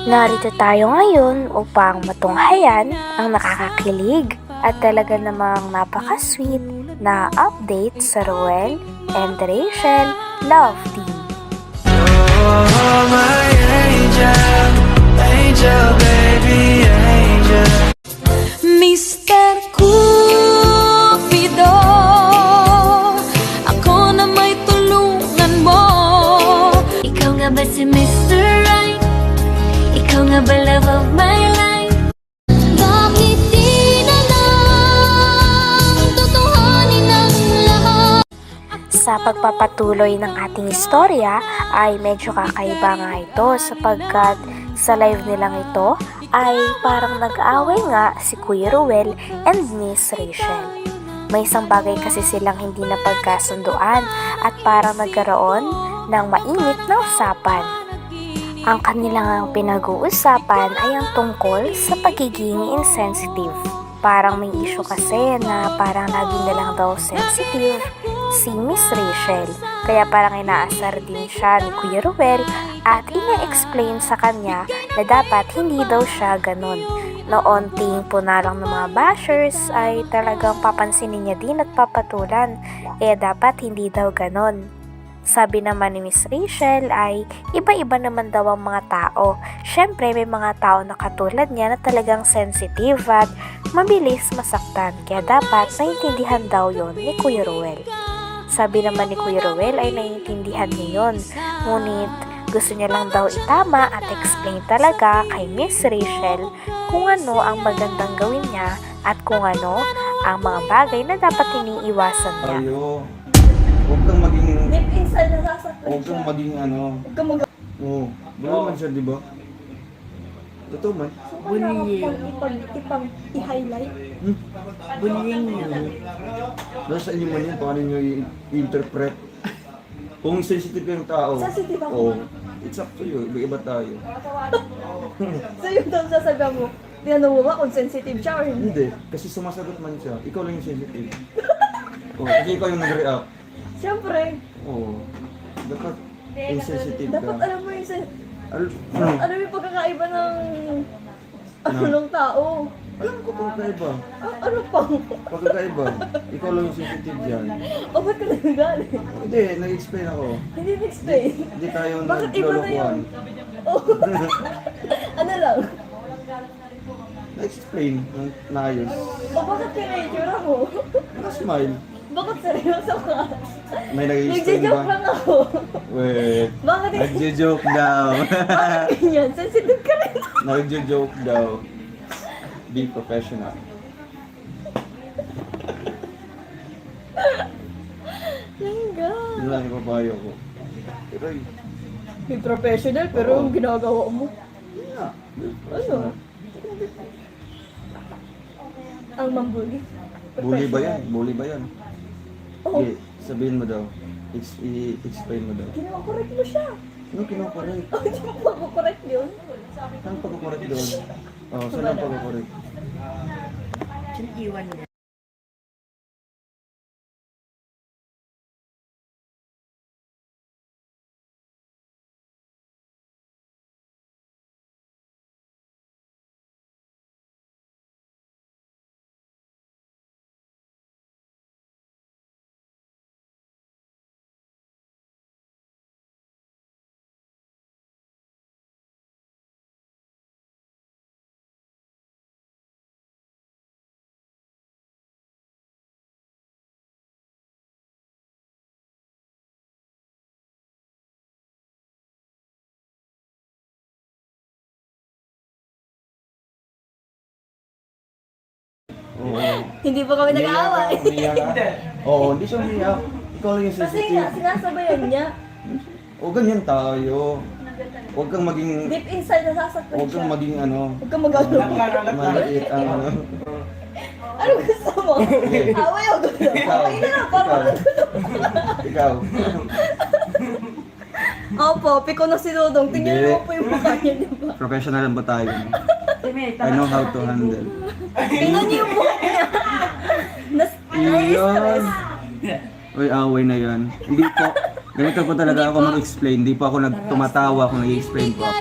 Narito tayo ngayon upang matunghayan ang nakakakilig at talaga namang napaka-sweet na update sa Ruel and Rachel Love Team. Oh, my angel, angel, baby, angel. Mr. Cupido, ako na may tulungan mo. Ikaw nga ba si Mr. Right? Ikaw nga ba love of my life? Bakit di na lang tutuhanin ang lahat? Sa pagpapatuloy ng ating istorya ay medyo kakaiba nga ito sapagkat sa live nilang ito ay parang nag-away nga si Kuya Ruel and Miss Rachel. May isang bagay kasi silang hindi napagkasunduan at parang nagkaroon ng mainit na usapan. Ang kanilang pinag-uusapan ay ang tungkol sa pagiging insensitive. Parang may issue kasi na parang lagi na lang daw sensitive si Miss Rachel. Kaya parang inaasar din siya ni Kuya Ruel at ina-explain sa kanya na dapat hindi daw siya ganun. Noon tingin na lang ng mga bashers ay talagang papansinin niya din at papatulan. Dapat hindi daw ganun. Sabi naman ni Miss Rachel ay iba-iba naman daw ang mga tao. Syempre may mga tao na katulad niya na talagang sensitive at mabilis masaktan. Kaya dapat naiintindihan daw yon ni Kuya Ruel. Sabi naman ni Kuya Ruel ay naiintindihan niya yun. Ngunit gusto niya lang daw itama at explain talaga kay Miss Rachel kung ano ang magandang gawin niya at kung ano ang mga bagay na dapat iniiwasan niya. Ayo. Huwag kang maging... Deep inside, nasasaktan Huwag kang maging ano... Huwag kang Oo. Bala man siya, di ba? Totoo man. ipang i-highlight. Bullying yun. Nasa inyo man yun, paano nyo i-interpret? Kung sensitive yung tao. Sensitive ako. Oo. It's up to you. Iba-iba tayo. So yung daw sasabihan mo, tinanong mo ba kung sensitive siya or hindi? Hindi. Kasi sumasagot man siya. Ikaw lang yung sensitive. Oo. Kasi ikaw yung nag-react. Siyempre, Oo. Dapat insensitive ka. dapat alam mo yung Ano? alam mo yung pagkakaiba ng Ano? ng tao. Alam ko pagkakaiba. Ano pang? Pagkakaiba. Ikaw lang yung sensitive dyan. O ba't ka nagagalit? Hindi, nag-explain ako. Hindi na-explain. Hindi tayo Bakit iba na naglolokohan. yun? Oh. Ano lang? Na-explain ng naayos. O bakit pinayitsura mo? Na-smile. Bakit seryoso ka? May nag-explain Nagja-joke ba? lang ako. Wait. Bakit Nagja-joke daw. bakit ganyan? Sensitive ka rin. Nagja-joke daw. Be professional. Langga. Yun lang yung papayo ko. Pero yun May professional pero yung ginagawa mo. nga. Ano? Ang mambuli. Bully ba yan? Bully ba yan? Oh, Sige, sabihin mo daw. I-explain mo daw. kinakorek mo siya. Ano kinokorek? Oh, hindi mo pagkukorek yun. Saan pagkukorek doon? Oh, saan ang pagkukorek? Oo. Hindi pa kami nag-aaway. Umiyak ka? Oo, hindi siya umiyak. Ikaw lang yung Kasi nga, sensitive. sinasabayan niya. O ganyan tayo. Huwag kang maging... Deep inside, nasasaktan Huwag siya. kang maging ano... Huwag kang mag-ano. Maliit ang ano... Ano gusto mo? Away o gusto? Away na lang, parang Ikaw. Opo, piko na si Dodong. Tingnan Hindi. mo po yung mukha niya, di ba? Professional ba tayo? I know how to handle. Tingnan niyo yung mukha niya. Iyon. Na-stress. Uy, away na yan. Hindi po. Ganito po talaga ako mag-explain. Hindi po ako tumatawa kung nag-explain po ako.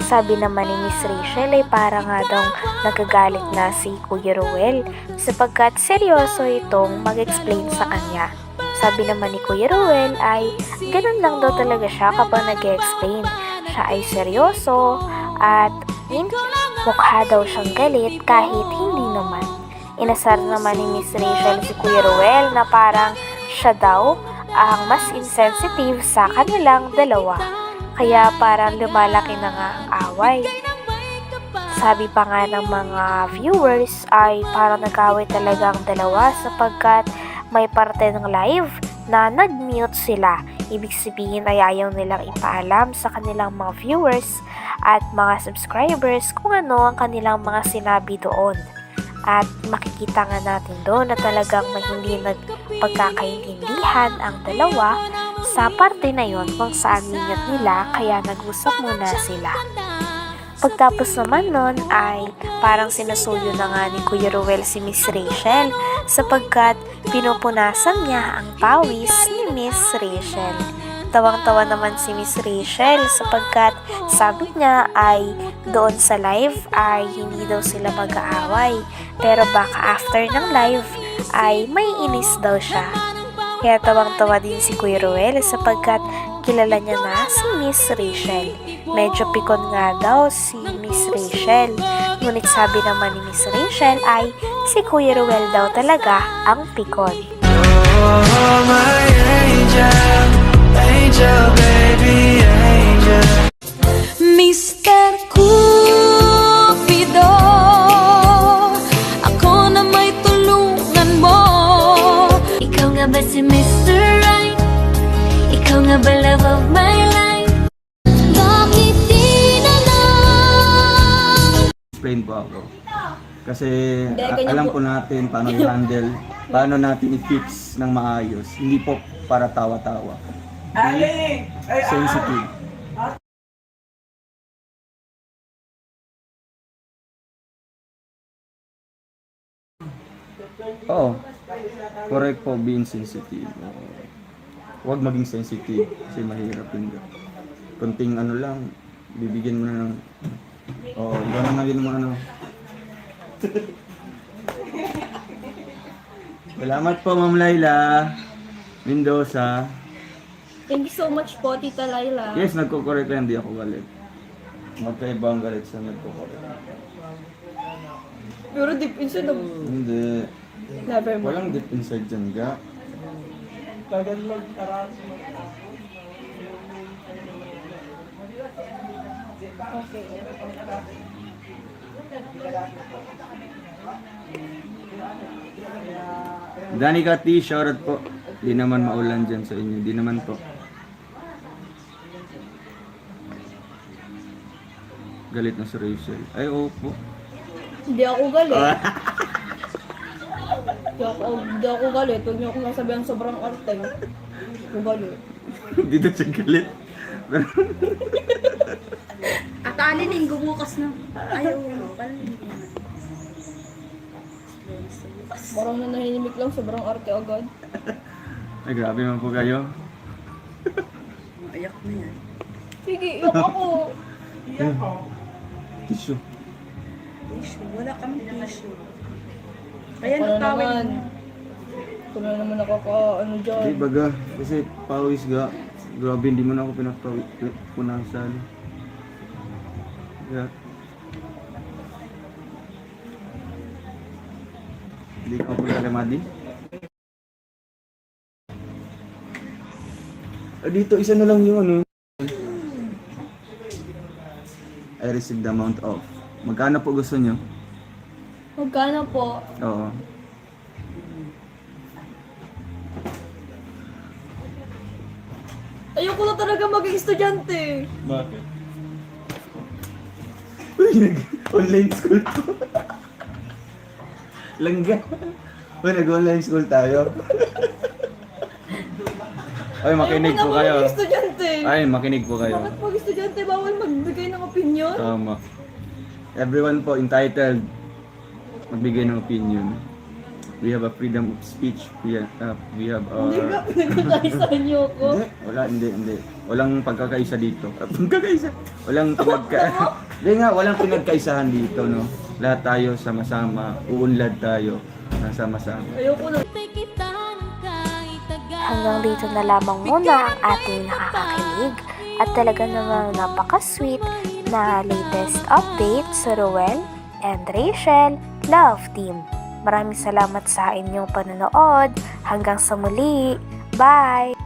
Sabi naman ni Miss Rachel ay para nga daw nagagalit na si Kuya Ruel sapagkat seryoso itong mag-explain sa kanya. Sabi naman ni Kuya Ruel ay ganun lang daw talaga siya kapag nag-explain. Siya ay seryoso at mukha daw siyang galit kahit hindi naman. Inasar naman ni Miss Rachel si Kuya Ruel na parang siya daw ang mas insensitive sa kanilang dalawa. Kaya parang lumalaki na nga ang away. Sabi pa nga ng mga viewers ay parang nag-away talaga ang dalawa sapagkat may parte ng live na nag-mute sila. Ibig sabihin ay ayaw nilang ipaalam sa kanilang mga viewers at mga subscribers kung ano ang kanilang mga sinabi doon. At makikita nga natin doon na talagang may hindi nagpagkakaintindihan ang dalawa sa parte na yon kung saan minute nila kaya nag-usap muna sila. Pagtapos naman nun ay parang sinusuyo na nga ni Kuya Ruel si Miss Rachel sapagkat pinupunasan niya ang pawis ni Miss Rachel. Tawang-tawa naman si Miss Rachel sapagkat sabi niya ay doon sa live ay hindi daw sila mag-aaway. Pero baka after ng live ay may inis daw siya. Kaya tawang-tawa din si Kuya Ruel sapagkat kilala niya na si Miss Rachel. Medyo pikon nga daw si Miss Rachel. Ngunit sabi naman ni Miss Rachel ay si Kuya Ruel daw talaga ang pikon. Oh, my angel, angel, baby, angel. Mr. Cupido, ako na may tulungan mo. Ikaw nga ba si Mr. Right? Ikaw nga ba love of my life? Bakit di na lang? Explain po ako. Kasi Hindi, ganyan alam po. po natin paano i-handle, paano natin i-fix ng maayos. Hindi po para tawa-tawa. Sensitive. Oo. Correct po, being sensitive. Huwag maging sensitive kasi mahirap yun. Kunting ano lang, bibigyan mo na ng... Oo, gano'n na yun mo ano. Salamat po, Ma'am Laila Mendoza. Thank you so much po, Tita Laila. Yes, nagko-correct lang, hindi ako galit. Magkaiba ang galit sa nagko-correct. Pero deep inside, Hindi. never mind. Walang deep inside dyan, ga. Okay. Danica T, shoutout po. Di naman maulan dyan sa inyo. Di naman po. Galit na si Rachel. Ay, opo. Hindi ako galit. Hindi ako galit. Huwag niyo akong nasabihan sobrang arte. Ako galit. Hindi na siya galit. At alinin, gumukas na. Ayaw, palinin. Parang na nahinimik lang, sobrang arte agad. Ay, grabe man po kayo. Ayak na yan. Sige, iyak ako. Tissue. Tissue, wala kami tissue. Kaya Ano nagtawin naman? mo. Ito na naman nakaka-ano dyan. Di baga. Kasi pawis ga. Grabe, hindi mo na ako punasan. Yeah. Hindi ka po kay Madi. Dito, isa na lang yung ano. I received the amount of. Magkano po gusto nyo? Magkano po? Oo. Ayoko na talaga maging estudyante. Bakit? Uy, nag-online school po. Langga. Uy, nag-online school tayo. Ay, makinig Ayoko po na kayo. maging estudyante. Ay, makinig po kayo. Bakit pag estudyante bawal magbigay ng opinion? Tama. Everyone po entitled magbigay ng opinion. we have a freedom of speech. We have Hindi our... ka pinagkakaisa niyo ko. Hindi. Walang pagkakaisa dito. Pagkakaisa. Walang Hindi nga, walang pinagkaisahan dito, no? Lahat tayo sama-sama, uunlad tayo, sama-sama. Ayoko na. kita ng kahit tagal. Hanggang dito na lamang muna ang ating nakakakilig at talaga namang napaka-sweet na latest update sa Ruel and Rachel Love Team. Maraming salamat sa inyong panonood. Hanggang sa muli. Bye!